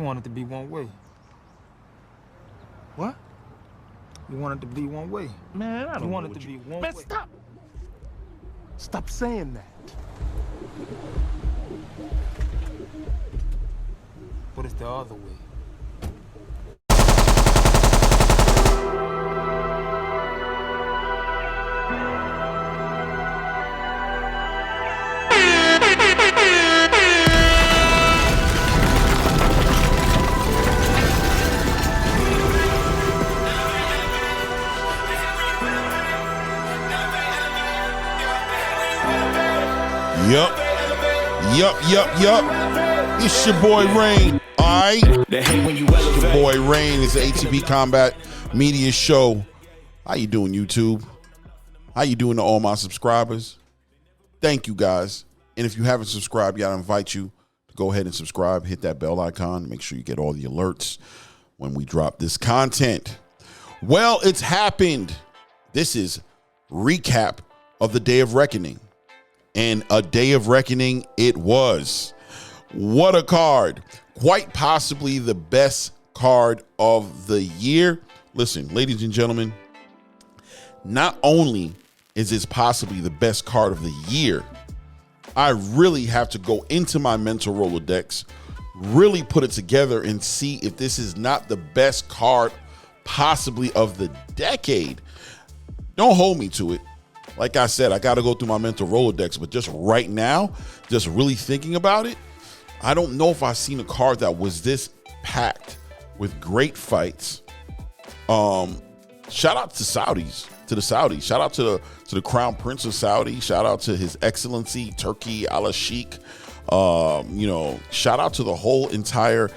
You want it to be one way. What? You want it to be one way. Man, I don't You know want it what to you... be one Man, way. stop. Stop saying that. But it's the other way. Yup. It's your boy Rain. Alright. Your boy Rain is the ATV Combat Media Show. How you doing, YouTube? How you doing to all my subscribers? Thank you guys. And if you haven't subscribed yet, I invite you to go ahead and subscribe. Hit that bell icon. Make sure you get all the alerts when we drop this content. Well, it's happened. This is recap of the Day of Reckoning. And a day of reckoning it was. What a card. Quite possibly the best card of the year. Listen, ladies and gentlemen, not only is this possibly the best card of the year, I really have to go into my mental Rolodex, really put it together and see if this is not the best card possibly of the decade. Don't hold me to it. Like I said, I got to go through my mental Rolodex, but just right now, just really thinking about it, I don't know if I've seen a card that was this packed with great fights. Shout out to the Saudis. Shout out to the Crown Prince of Saudi. Shout out to His Excellency Turkey Al Sheikh. Shout out to the whole entire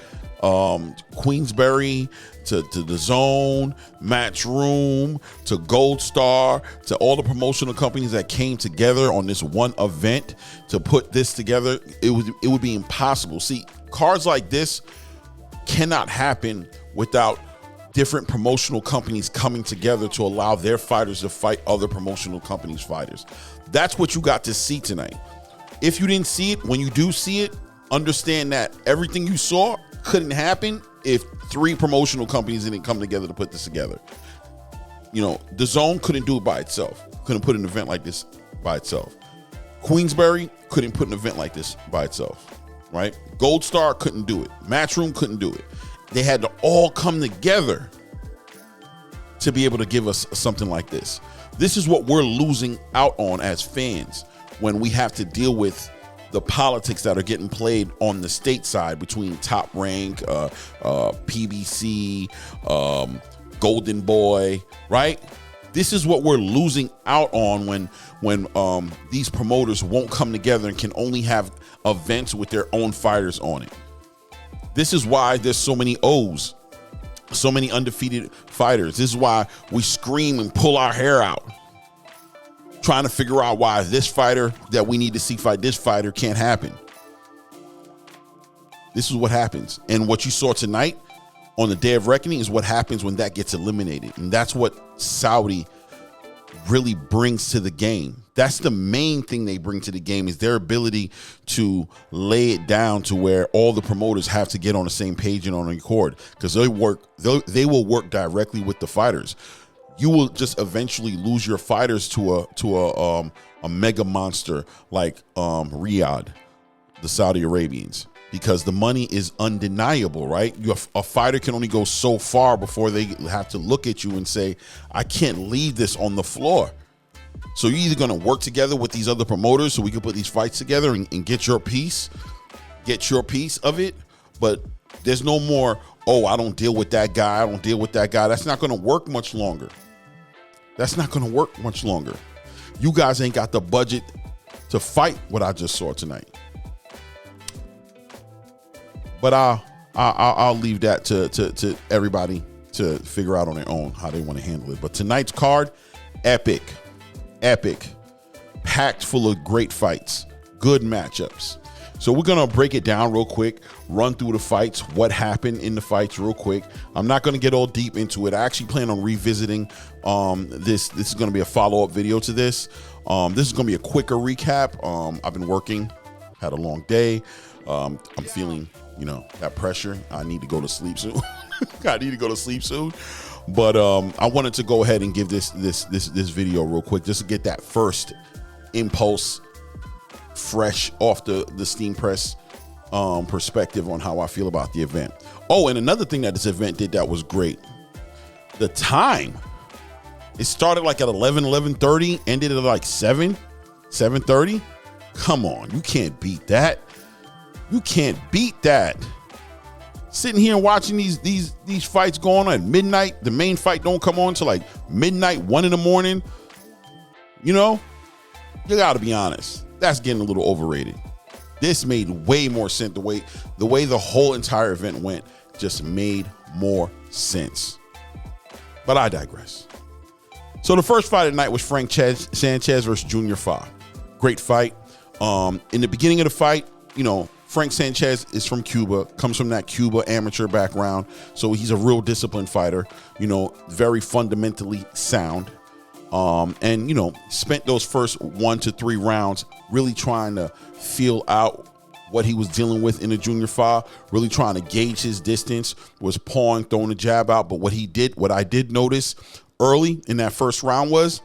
Queensberry, to the Zone, Matchroom, to Gold Star, to all the promotional companies that came together on this one event to put this together. It would be impossible. See, cards like this cannot happen without different promotional companies coming together to allow their fighters to fight other promotional companies' fighters. That's what you got to see tonight. If you didn't see it, when you do see it, understand that everything you saw couldn't happen if 3 promotional companies didn't come together to put this together. You know, the Zone couldn't do it by itself. Couldn't put an event like this by itself. Queensberry couldn't put an event like this by itself, right? Gold Star couldn't do it. Matchroom couldn't do it. They had to all come together to be able to give us something like this. This is what we're losing out on as fans when we have to deal with the politics that are getting played on the state side between Top Rank, PBC, Golden Boy, right? This is what we're losing out on when these promoters won't come together and can only have events with their own fighters on it. This is why there's so many O's, so many undefeated fighters. This is why we scream and pull our hair out, trying to figure out why this fighter that we need to see fight this fighter can't happen. This is what happens. And what you saw tonight on the Day of Reckoning is what happens when that gets eliminated. And that's what Saudi really brings to the game. That's the main thing they bring to the game, is their ability to lay it down to where all the promoters have to get on the same page and on a accord, because they will work directly with the fighters. You will just eventually lose your fighters to a mega monster like Riyadh, the Saudi Arabians, because the money is undeniable, right? A fighter can only go so far before they have to look at you and say, I can't leave this on the floor. So you're either going to work together with these other promoters so we can put these fights together and get your piece of it. But there's no more, oh, I don't deal with that guy. I don't deal with that guy. That's not going to work much longer. That's not going to work much longer. You guys ain't got the budget to fight what I just saw tonight. But I'll leave that to everybody to figure out on their own how they want to handle it. But tonight's card, epic, packed full of great fights, good matchups. So we're going to break it down real quick, run through the fights, what happened in the fights real quick. I'm not going to get all deep into it. I actually plan on revisiting this. This is going to be a follow-up video to this. This is going to be a quicker recap. I've been working, had a long day. I'm feeling you know, that pressure. I need to go to sleep soon. I need to go to sleep soon. But I wanted to go ahead and give this video real quick just to get that first impulse, fresh off the steam press perspective on how I feel about the event. Oh, and another thing that this event did that was great. The time. It started like at 11:30, ended at like 7:30. Come on, you can't beat that. You can't beat that. Sitting here and watching these fights going on at midnight. The main fight don't come on till like midnight, 1 in the morning. You know, you gotta be honest. That's getting a little overrated. This made way more sense. The way the whole entire event went just made more sense. But I digress. So the first fight of the night was Frank Sanchez versus Junior Fa. Great fight. In the beginning of the fight, you know, Frank Sanchez is from Cuba, comes from that Cuba amateur background. So he's a real disciplined fighter, you know, very fundamentally sound. And, you know, spent those first 1 to 3 rounds really trying to feel out what he was dealing with in the Junior Fa, really trying to gauge his distance, was pawing, throwing a jab out. But what I did notice early in that first round was,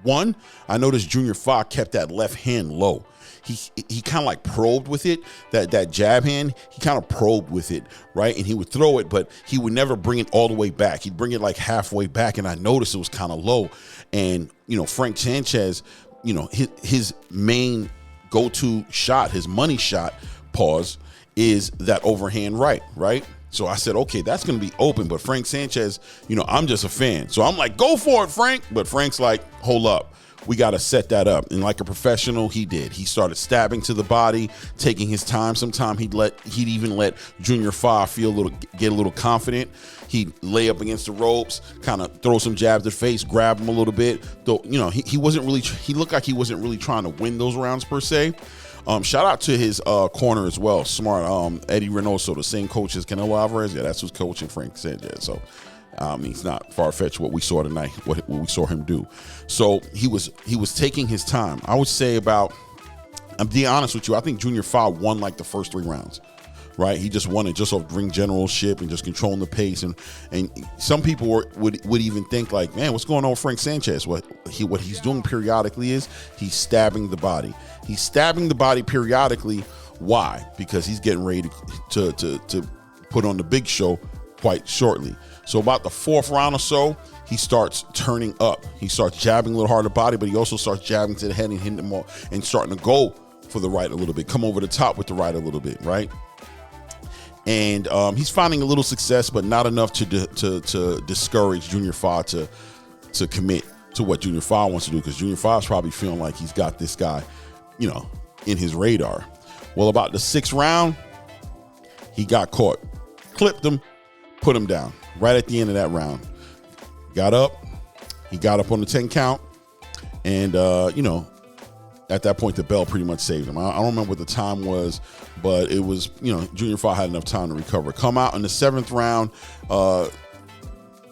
one, I noticed Junior Fa kept that left hand low. He kind of like probed with it, that jab hand, he kind of probed with it, right? And he would throw it, but he would never bring it all the way back. He'd bring it like halfway back, and I noticed it was kind of low. And, you know, Frank Sanchez, you know, his main go-to shot, his money shot, pause, is that overhand right? So I said, okay, that's going to be open. But Frank Sanchez, you know, I'm just a fan. So I'm like, go for it, Frank. But Frank's like, hold up. We got to set that up. And like a professional, he did. He started stabbing to the body, taking his time. Sometime he'd even let Junior Fa get a little confident. He'd lay up against the ropes, kind of throw some jabs to the face, grab him a little bit. Though, you know, he looked like he wasn't really trying to win those rounds per se. Shout out to his corner as well. Smart. Eddie Reynoso, the same coach as Canelo Alvarez. Yeah, that's who's coaching Frank Sanchez. So, it's not far-fetched what we saw tonight, what we saw him do. So he was taking his time. I would say I'm being honest with you, I think Junior Fa won like the first 3 rounds, right? He just won it just off ring generalship and just controlling the pace. And some people would even think like, man, what's going on with Frank Sanchez? What he's doing periodically is he's stabbing the body. He's stabbing the body periodically. Why? Because he's getting ready to put on the big show quite shortly. So about the 4th round or so, he starts turning up. He starts jabbing a little harder body, but he also starts jabbing to the head and hitting them all and starting to go for the right a little bit, come over the top with the right a little bit, right? And he's finding a little success, but not enough to discourage Junior Fa to commit to what Junior Fa wants to do, because Junior Fa is probably feeling like he's got this guy, you know, in his radar. Well, about the 6th round, he got caught, clipped him, put him down right at the end of that round. He got up on the 10 count, and you know, at that point the bell pretty much saved him. I don't remember what the time was, but it was, you know, Junior Fa had enough time to recover. Come out in the 7th round,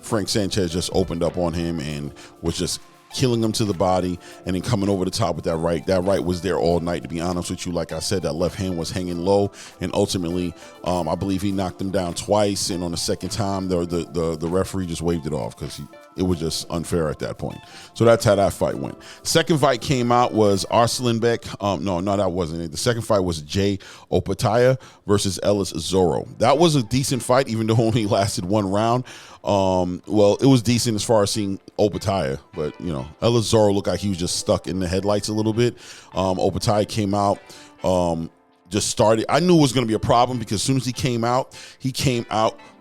Frank Sanchez just opened up on him and was just killing him to the body and then coming over the top with that right. That right was there all night, to be honest with you. Like I said, that left hand was hanging low, and ultimately, I believe he knocked him down twice, and on the second time, the referee just waved it off because it was just unfair at that point. So that's how that fight went. Second fight came out was Arslanbek. No, that wasn't it. The second fight was Jay Opataya versus Ellis Zorro. That was a decent fight, even though it only lasted 1 round. Well, it was decent as far as seeing Opataya, but you know, Ellis Zorro looked like he was just stuck in the headlights a little bit. Opataya came out, just started. I knew it was going to be a problem because as soon as he came out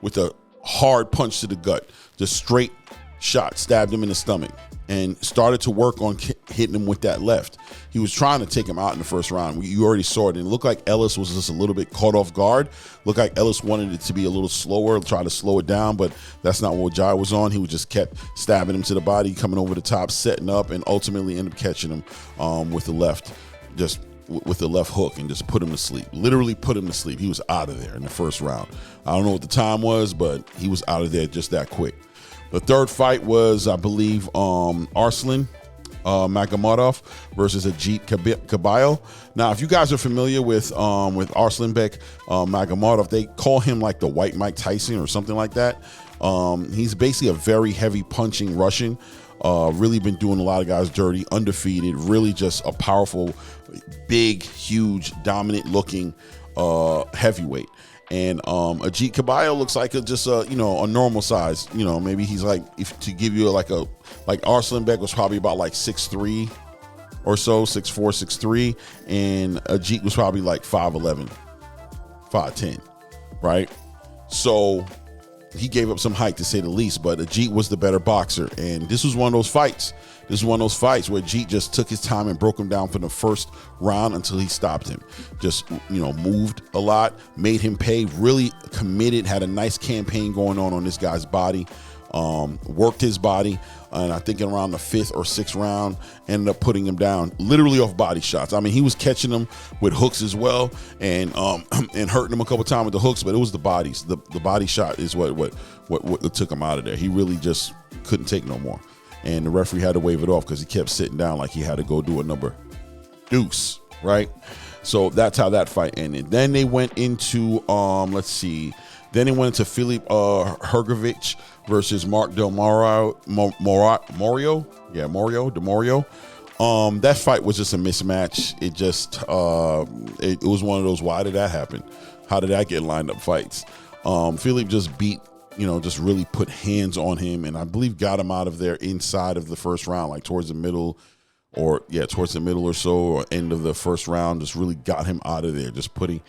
with a hard punch to the gut, just straight shot, stabbed him in the stomach, and started to work on hitting him with that left. He was trying to take him out in the first round. You already saw it, and it looked like Ellis was just a little bit caught off guard. Looked like Ellis wanted it to be a little slower, try to slow it down, but that's not what Jai was on. He just kept stabbing him to the body, coming over the top, setting up, and ultimately ended up catching him with the left, just with the left hook, and just put him to sleep. Literally put him to sleep. He was out of there in the first round. I don't know what the time was, but he was out of there just that quick. The third fight was, I believe, Arslan Magomedov versus Ajit Caballo. Now, if you guys are familiar with Arslanbek Magomedov, they call him like the white Mike Tyson or something like that. He's basically a very heavy punching Russian. Really been doing a lot of guys dirty, undefeated, really just a powerful, big, huge, dominant looking heavyweight. And Ajit Caballo looks like a normal size. Maybe he's like, if to give you like Arslanbek was probably about like 6'3" or so, 6'4", 6'3", and Ajit was probably like 5'11", 5'10", right? So he gave up some height, to say the least, but Ajit was the better boxer. And this was one of those fights. This is one of those fights where Ajit just took his time and broke him down for the first round until he stopped him. Just, moved a lot, made him pay, really committed, had a nice campaign going on this guy's body, worked his body. And I think around the 5th or 6th round, ended up putting him down literally off body shots. I mean, he was catching them with hooks as well, and hurting him a couple times with the hooks, but it was the bodies. The body shot is what took him out of there. He really just couldn't take no more. And the referee had to wave it off because he kept sitting down like he had to go do a number deuce, right? So that's how that fight ended. Then they went into, Then they went into Filip Hrgović versus Mark Del Morio. That fight was just a mismatch. It just, it was one of those, why did that happen? How did that get lined up fights? Filip just beat, just really put hands on him, and I believe got him out of there inside of the first round, like towards the middle or so, or end of the first round. Just really got him out of there, just putting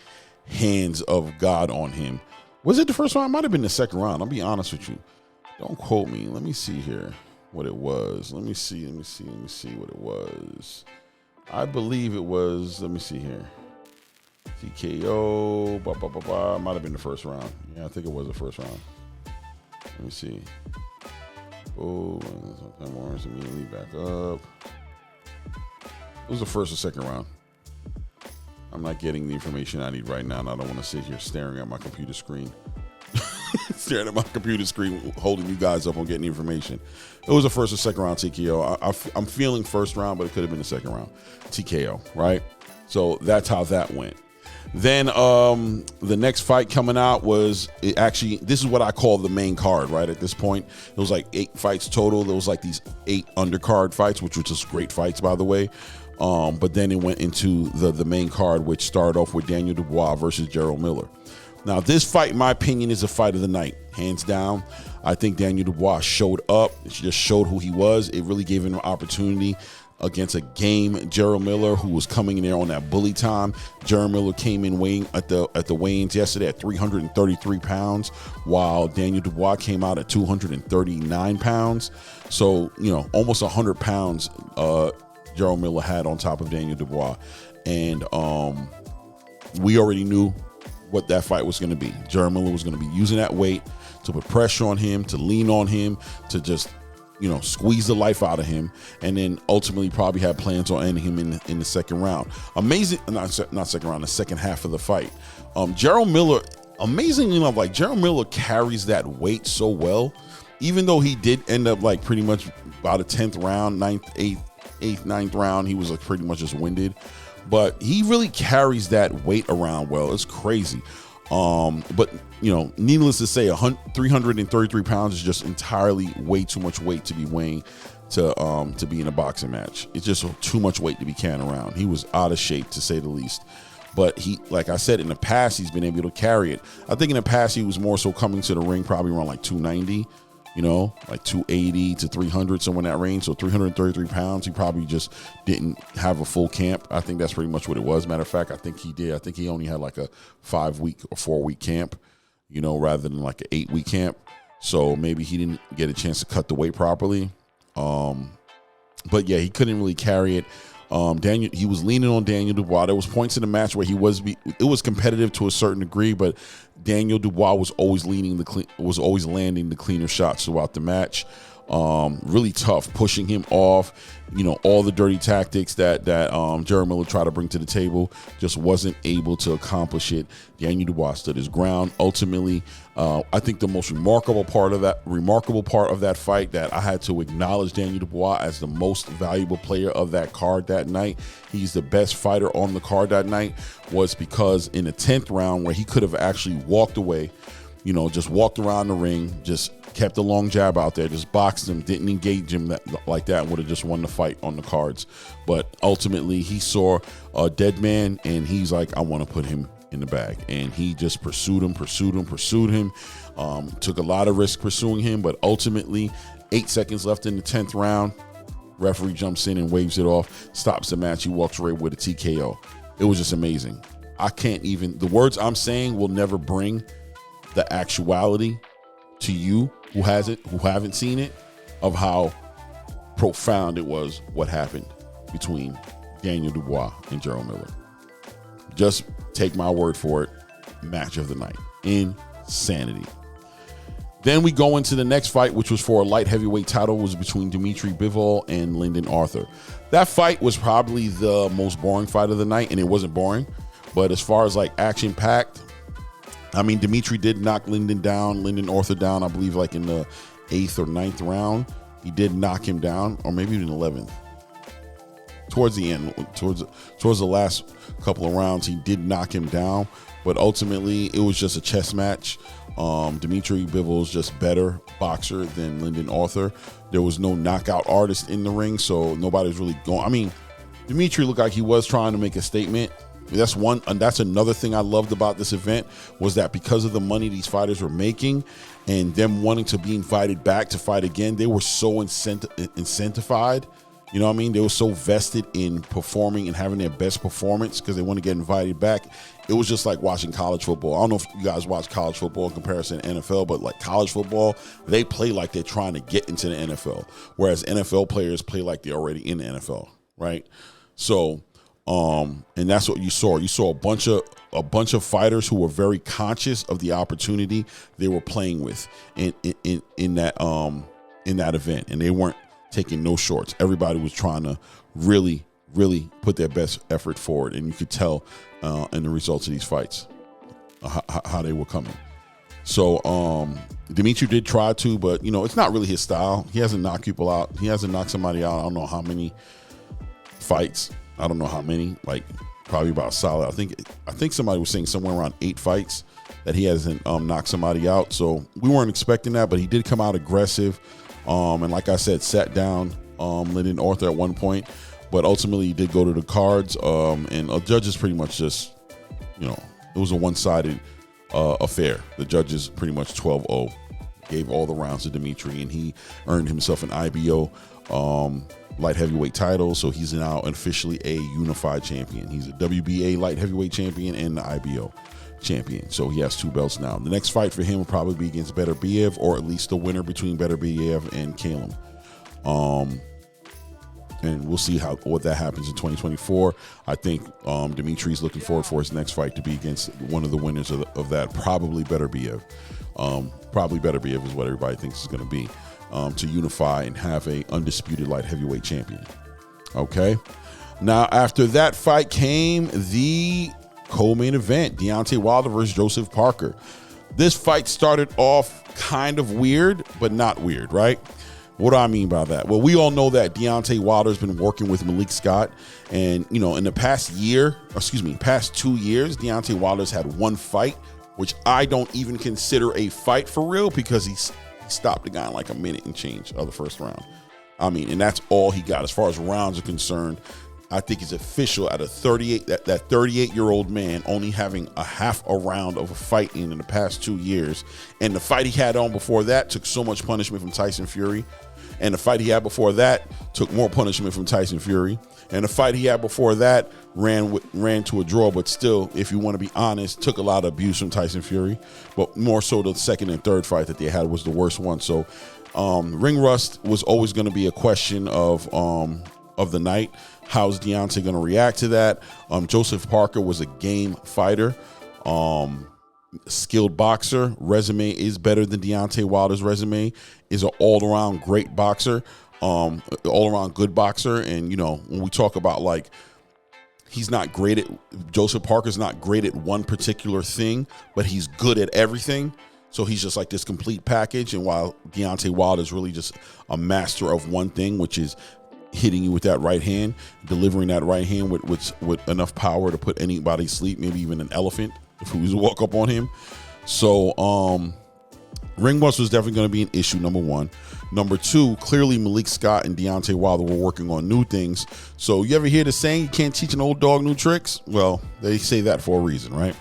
hands of God on him. Was it the first round? It might have been the second round. I'll be honest with you. Don't quote me. Let me see here what it was. Let me see what it was. I believe it was, let me see here. TKO, might have been the first round. Yeah, I think it was the first round. Let me see. Oh, Warren's immediately back up. It was the first or second round. I'm not getting the information I need right now, and I don't want to sit here staring at my computer screen. Holding you guys up on getting the information. It was the first or second round TKO. I'm feeling first round, but it could have been the second round TKO, right? So that's how that went. Then the next fight coming out was this is what I call the main card, right? At this point, it was like 8 fights total. There was like these 8 undercard fights, which were just great fights, by the way. But then it went into the main card, which started off with Daniel Dubois versus Gerald Miller. Now, this fight, in my opinion, is the fight of the night, hands down. I think Daniel Dubois showed up. It just showed who he was. It really gave him an opportunity against a game Gerald Miller, who was coming in there on that bully time. Gerald Miller came in weighing at the weigh-ins yesterday at 333 pounds, while Daniel Dubois came out at 239 pounds. So, almost 100 pounds Gerald Miller had on top of Daniel Dubois. And we already knew what that fight was going to be. Gerald Miller was going to be using that weight to put pressure on him, to lean on him, to just squeeze the life out of him, and then ultimately probably had plans on ending him in the second round. The second half of the fight. Gerald Miller, amazingly enough, Gerald Miller carries that weight so well, even though he did end up pretty much about a 10th round, 9th round, he was pretty much just winded, but he really carries that weight around well. It's crazy. But needless to say, 333 pounds is just entirely way too much weight to be weighing to be in a boxing match. It's just too much weight to be carrying around. He was out of shape, to say the least. But he, like I said, in the past, he's been able to carry it. I think in the past, he was more so coming to the ring probably around 290, 280 to 300, somewhere in that range. So 333 pounds, he probably just didn't have a full camp. I think that's pretty much what it was. Matter of fact, I think he did. I think he only had a 5-week or 4-week camp, rather than an 8-week camp. So maybe he didn't get a chance to cut the weight properly. But yeah, he couldn't really carry it. He was leaning on Daniel Dubois. There was points in the match where it was competitive to a certain degree, but Daniel Dubois was always landing the cleaner shots throughout the match. Really tough, pushing him off. All the dirty tactics that Jerry Miller tried to bring to the table, just wasn't able to accomplish it. Daniel Dubois stood his ground. Ultimately, I think the most remarkable part of that fight, that I had to acknowledge Daniel Dubois as the most valuable player of that card that night. He's the best fighter on the card that night, was because in the 10th round, where he could have actually walked away, just walked around the ring, just kept a long jab out there, just boxed him, didn't engage him like that, would have just won the fight on the cards. But ultimately, he saw a dead man, and he's like, I want to put him in the bag. And he just pursued him, took a lot of risk pursuing him, but ultimately, 8 seconds left in the 10th round, referee jumps in and waves it off, stops the match, he walks away with a TKO. It was just amazing. The words I'm saying will never bring the actuality to you who haven't seen it, of how profound it was what happened between Daniel Dubois and Gerald Miller. Just take my word for it. Match of the night. Insanity. Then we go into the next fight, which was for a light heavyweight title, was between Dimitri Bivol and Lyndon Arthur. That fight was probably the most boring fight of the night, and it wasn't boring, but as far as like action packed, I mean, Dimitri did knock Lyndon Arthur down, I believe, like in the 8th or 9th round. He did knock him down, or maybe even 11th. Towards the end, towards the last couple of rounds, he did knock him down. But ultimately, it was just a chess match. Dimitri Bivol's just better boxer than Lyndon Arthur. There was no knockout artist in the ring, so nobody was really going. I mean, Dimitri looked like he was trying to make a statement. That's one, and that's another thing I loved about this event, was that because of the money these fighters were making and them wanting to be invited back to fight again, they were so incentivized. You know what I mean? They were so vested in performing and having their best performance because they want to get invited back. It was just like watching college football. I don't know if you guys watch college football in comparison to NFL, but like college football, they play like they're trying to get into the NFL, whereas NFL players play like they're already in the NFL, right? So, and that's what you saw. You saw a bunch of fighters who were very conscious of the opportunity they were playing with in that event, and they weren't taking no shorts. Everybody was trying to really put their best effort forward, and you could tell in the results of these fights how they were coming. So Dimitri did try to, but it's not really his style. He hasn't knocked people out. He hasn't knocked somebody out. I don't know how many fights. I don't know how many, like probably about solid. I think somebody was saying somewhere around 8 fights that he hasn't knocked somebody out. So we weren't expecting that, but he did come out aggressive. And like I said, sat down Lyndon Arthur at one point, but ultimately he did go to the cards. And judges pretty much just, it was a one-sided affair. The judges pretty much 12-0 gave all the rounds to Dimitri, and he earned himself an IBO light heavyweight title, so he's now officially a unified champion. He's a WBA light heavyweight champion and the IBO champion, so he has 2 belts now. The next fight for him will probably be against Beterbiev, or at least the winner between Beterbiev and Kalem. And we'll see what that happens in 2024. I think Dimitri's looking forward for his next fight to be against one of the winners of that, probably Beterbiev. Probably Beterbiev is what everybody thinks is going to be. To unify and have a undisputed light heavyweight champion. Okay. Now, after that fight came the co-main event, Deontay Wilder versus Joseph Parker. This fight started off kind of weird, but not weird, right? What do I mean by that? Well, we all know that Deontay Wilder's been working with Malik Scott, and in the past 2 years, Deontay Wilder's had one fight, which I don't even consider a fight for real, because he stopped the guy in like a minute and change of the first round. I mean, and that's all he got as far as rounds are concerned. I think it's official at a 38, that 38-year-old man only having a half a round of a fight in the past 2 years. And the fight he had on before that took so much punishment from Tyson Fury. And the fight he had before that took more punishment from Tyson Fury. And the fight he had before that ran to a draw, but still, if you want to be honest, took a lot of abuse from Tyson Fury. But more so the second and third fight that they had was the worst one. So ring rust was always going to be a question of the night. How's Deontay going to react to that? Joseph Parker was a game fighter. skilled boxer. Resume is better than Deontay Wilder's resume. Is an all-around great boxer, all-around good boxer. And, you know, when we talk about, like, Joseph Parker's not great at one particular thing, but he's good at everything. So he's just like this complete package. And while Deontay Wilder is really just a master of one thing, which is hitting you with that right hand, delivering that right hand with enough power to put anybody to sleep, maybe even an elephant if he was to walk up on him. So ring rust was definitely going to be an issue, number one. Number two, clearly Malik Scott and Deontay Wilder were working on new things. So you ever hear the saying, you can't teach an old dog new tricks? Well, they say that for a reason, right?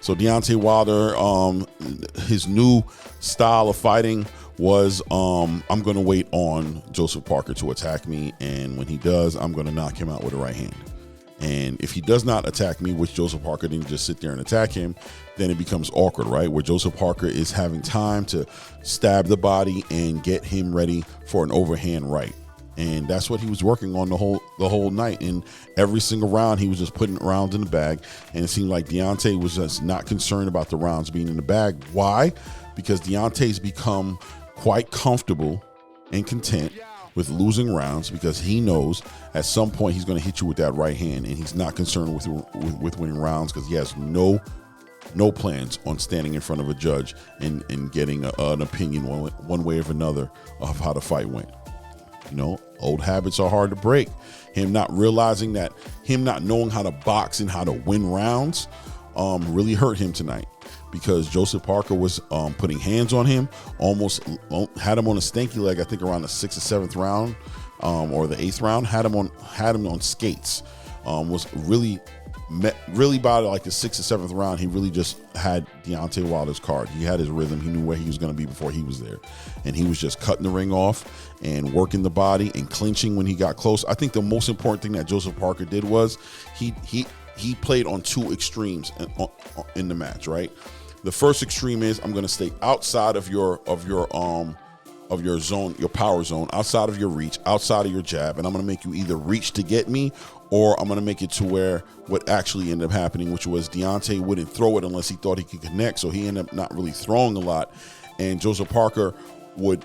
So Deontay Wilder, his new style of fighting was, I'm going to wait on Joseph Parker to attack me, and when he does, I'm going to knock him out with a right hand. And if he does not attack me, which Joseph Parker didn't just sit there and attack him, then it becomes awkward, right? Where Joseph Parker is having time to stab the body and get him ready for an overhand right. And that's what he was working on the whole night. And every single round, he was just putting rounds in the bag. And it seemed like Deontay was just not concerned about the rounds being in the bag. Why? Because Deontay's become quite comfortable and content with losing rounds, because he knows at some point he's going to hit you with that right hand, and he's not concerned with winning rounds, because he has no plans on standing in front of a judge and getting an opinion one way or another of how the fight went. You know, old habits are hard to break. Him not realizing that, him not knowing how to box and how to win rounds really hurt him tonight, because Joseph Parker was putting hands on him, almost had him on a stanky leg, I think around the 6th or 7th round or the 8th round, had him on skates, was really by like the 6th or 7th round, he really just had Deontay Wilder's card. He had his rhythm. He knew where he was going to be before he was there. And he was just cutting the ring off and working the body and clinching when he got close. I think the most important thing that Joseph Parker did was he played on two extremes in the match, right? The first extreme is, I'm going to stay outside of your zone, your power zone, outside of your reach, outside of your jab, and I'm going to make you either reach to get me, or I'm going to make it to where what actually ended up happening, which was Deontay wouldn't throw it unless he thought he could connect, so he ended up not really throwing a lot, and Joseph Parker would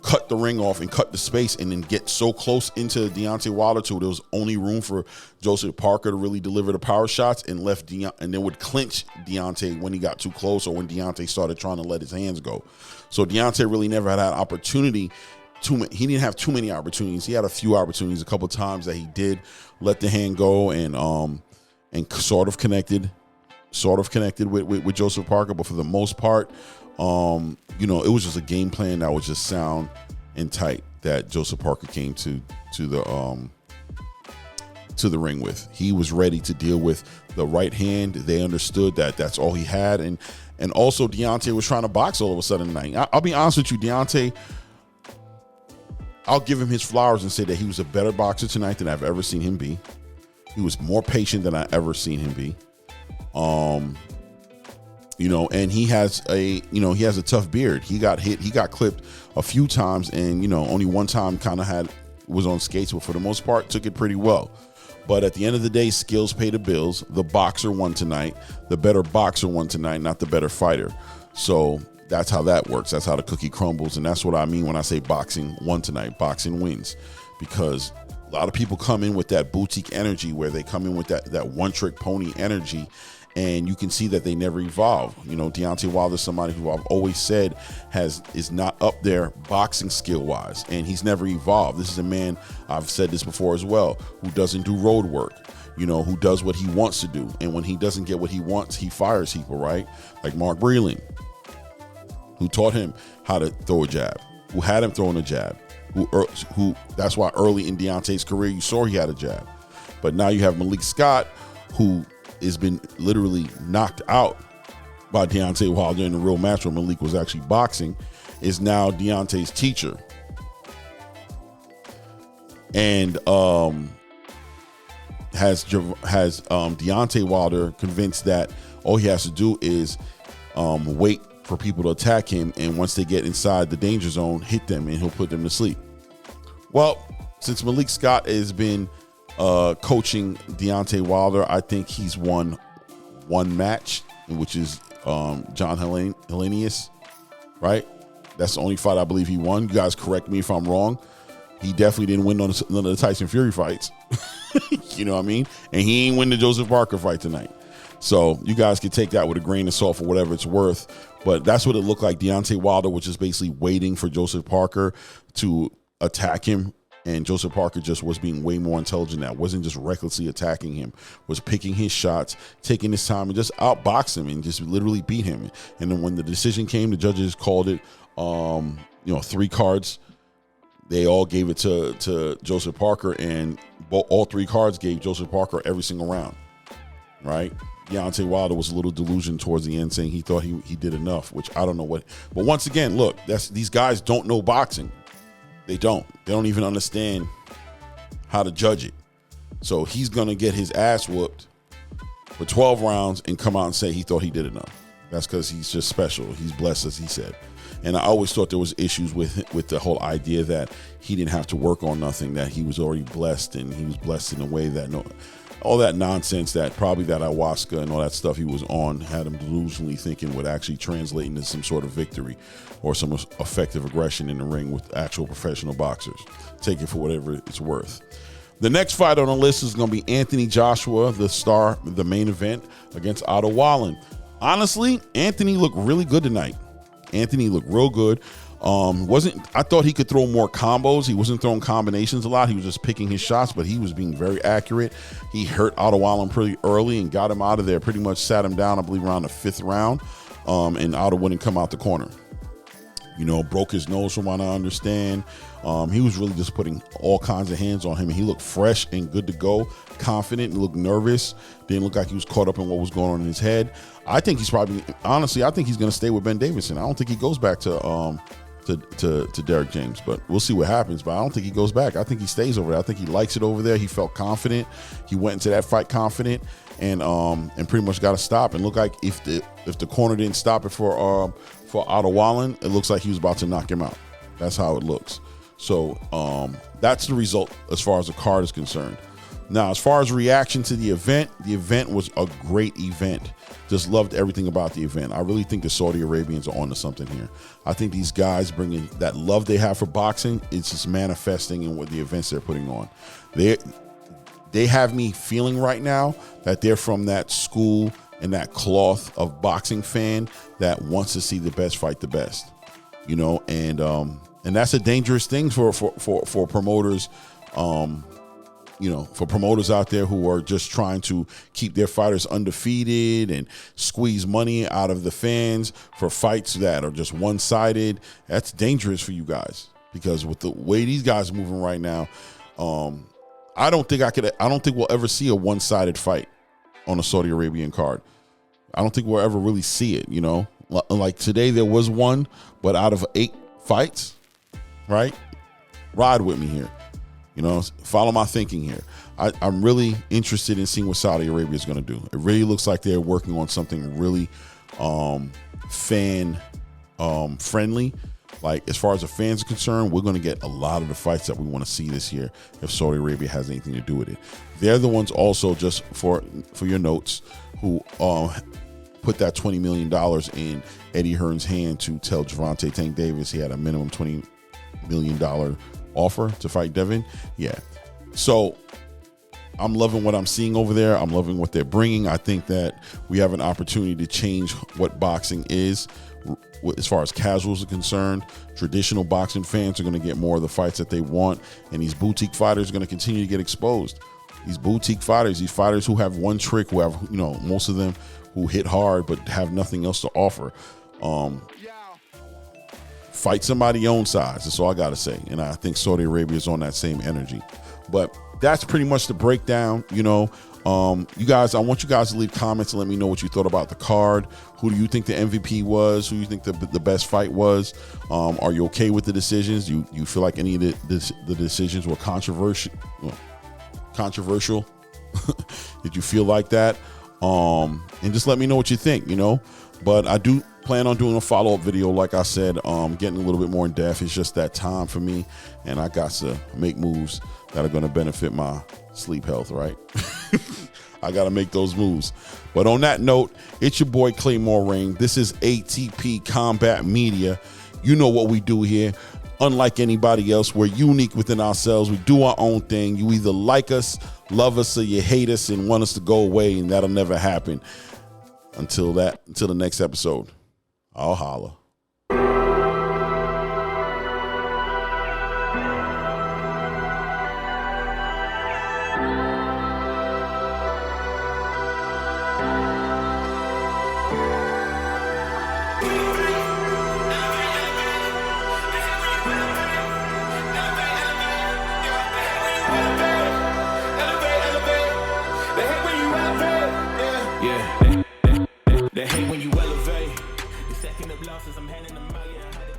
cut the ring off and cut the space and then get so close into Deontay Wilder to there was only room for Joseph Parker to really deliver the power shots, and then would clinch Deontay when he got too close or when Deontay started trying to let his hands go. So Deontay really never had that opportunity. He didn't have too many opportunities. He had a few opportunities, a couple of times that he did let the hand go and sort of connected with Joseph Parker, but for the most part, it was just a game plan that was just sound and tight that Joseph Parker came to the ring with. He was ready to deal with the right hand. They understood that that's all he had, and also Deontay was trying to box all of a sudden tonight. I'll be honest with you, Deontay, I'll give him his flowers and say that he was a better boxer tonight than I've ever seen him be. He was more patient than I ever seen him be. And he has a tough beard. He got hit, he got clipped a few times, and only one time was on skates, but for the most part took it pretty well. But at the end of the day, skills pay the bills. The boxer won tonight. The better boxer won tonight, not the better fighter. So that's how that works. That's how the cookie crumbles, and that's what I mean when I say boxing won tonight. Boxing wins, because a lot of people come in with that boutique energy, where they come in with that one-trick pony energy, and you can see that they never evolve. Deontay Wilder is somebody who I've always said is not up there boxing skill-wise, and he's never evolved. This is a man, I've said this before as well, who doesn't do road work, who does what he wants to do, and when he doesn't get what he wants, he fires people, right? Like Mark Breland, who taught him how to throw a jab, who had him throwing a jab, who that's why early in Deontay's career you saw he had a jab. But now you have Malik Scott, who has been literally knocked out by Deontay Wilder in the real match where Malik was actually boxing, is now Deontay's teacher. And has Deontay Wilder convinced that all he has to do is wait for people to attack him, and once they get inside the danger zone, hit them, and he'll put them to sleep. Well, since Malik Scott has been coaching Deontay Wilder, I think he's won one match, which is John Hellenius, right? That's the only fight I believe he won. You guys correct me if I'm wrong. He definitely didn't win none of the Tyson Fury fights. You know what I mean? And he ain't win the Joseph Parker fight tonight. So you guys can take that with a grain of salt for whatever it's worth. But that's what it looked like. Deontay Wilder was just basically waiting for Joseph Parker to attack him. And Joseph Parker just was being way more intelligent. That wasn't just recklessly attacking him, was picking his shots, taking his time, and just outbox him and just literally beat him. And then when the decision came, the judges called it, 3 cards. They all gave it to Joseph Parker, and all 3 cards gave Joseph Parker every single round, right? Deontay Wilder was a little delusional towards the end, saying he thought he did enough, which I don't know what. But once again, look, these guys don't know boxing. They don't even understand how to judge it. So he's going to get his ass whooped for 12 rounds and come out and say he thought he did enough. That's because he's just special. He's blessed, as he said. And I always thought there was issues with the whole idea that he didn't have to work on nothing, that he was already blessed, and he was blessed in a way that all that nonsense that probably that ayahuasca and all that stuff he was on had him delusionally thinking would actually translate into some sort of victory or some effective aggression in the ring with actual professional boxers. Take it for whatever it's worth. The next fight on the list is going to be Anthony Joshua, the main event, against Otto Wallin. Honestly, Anthony looked really good tonight. Anthony looked real good. I thought he could throw more combos. He wasn't throwing combinations a lot. He was just picking his shots, but he was being very accurate. He hurt Otto Wallin pretty early and got him out of there. Pretty much sat him down, I believe, around the 5th round. And Otto wouldn't come out the corner. Broke his nose from what I understand. He was really just putting all kinds of hands on him, and he looked fresh and good to go, confident, and looked nervous. Didn't look like he was caught up in what was going on in his head. I think he's I think he's going to stay with Ben Davison. I don't think he goes back to Derek James, but we'll see what happens. But I don't think he goes back. I think he stays over there. I think he likes it over there. He felt confident. He went into that fight confident, and pretty much got a stop. And looked like if the corner didn't stop it for Otto Wallin, it looks like he was about to knock him out. That's how it looks. So that's the result as far as the card is concerned. Now, as far as reaction to the event was a great event. Just loved everything about the event. I really think the Saudi Arabians are onto something here. I think these guys bringing that love they have for boxing, it's just manifesting in what the events they're putting on. They have me feeling right now that they're from that school and that cloth of boxing fan that wants to see the best fight the best, and that's a dangerous thing for promoters. For promoters out there who are just trying to keep their fighters undefeated and squeeze money out of the fans for fights that are just one-sided, that's dangerous for you guys, because with the way these guys are moving right now, I don't think we'll ever see a one-sided fight on a Saudi Arabian card. I don't think we'll ever really see it, Like today there was one, but out of 8 fights, right? Ride with me here. Follow my thinking here. I'm really interested in seeing what Saudi Arabia is going to do. It really looks like they're working on something really fan friendly. Like, as far as the fans are concerned, we're going to get a lot of the fights that we want to see this year if Saudi Arabia has anything to do with it. They're the ones also, just for your notes, who put that $20 million in Eddie Hearn's hand to tell Gervonta Tank Davis he had a minimum $20 million offer to fight Devin. Yeah. So I'm loving what I'm seeing over there. I'm loving what they're bringing. I think that we have an opportunity to change what boxing is as far as casuals are concerned. Traditional boxing fans are going to get more of the fights that they want, and these boutique fighters are going to continue to get exposed. These boutique fighters, these fighters who have one trick, who have, most of them who hit hard but have nothing else to offer. Fight somebody your own size. That's all I got to say. And I think Saudi Arabia is on that same energy. But that's pretty much the breakdown. You guys, I want you guys to leave comments and let me know what you thought about the card. Who do you think the MVP was? Who do you think the best fight was? Are you okay with the decisions? You feel like any of the decisions were controversial? Did you feel like that? And just let me know what you think, But I do plan on doing a follow-up video, like I said, getting a little bit more in depth. It's just that time for me, and I got to make moves that are going to benefit my sleep health, right? I got to make those moves. But on that note, it's your boy Claymore Rain. This is ATP Combat Media. You know what we do here. Unlike anybody else, we're unique within ourselves. We do our own thing. You either like us, love us, or you hate us and want us to go away, and that'll never happen. Until the next episode, I'll holla. They hate when you elevate. The second of losses, I'm handing them out. Yeah,